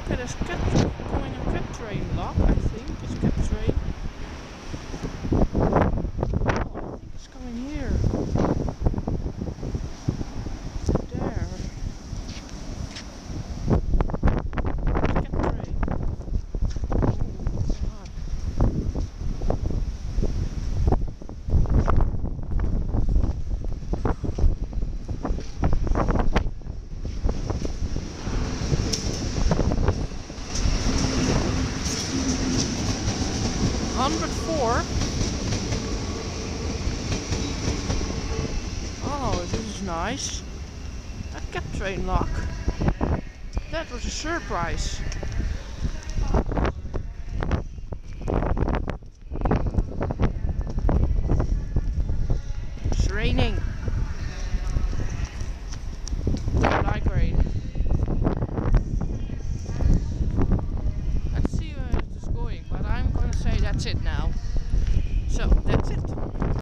Okay, there's going a Captrain lock, I think. It's Captrain. Oh, I think it's going here. There. It's Captrain. Oh, God. Oh, this is nice. A Captrain lock. That was a surprise. It's raining. Don't like rain. Let's see where it is going, but I'm gonna say that's it now. So that's it.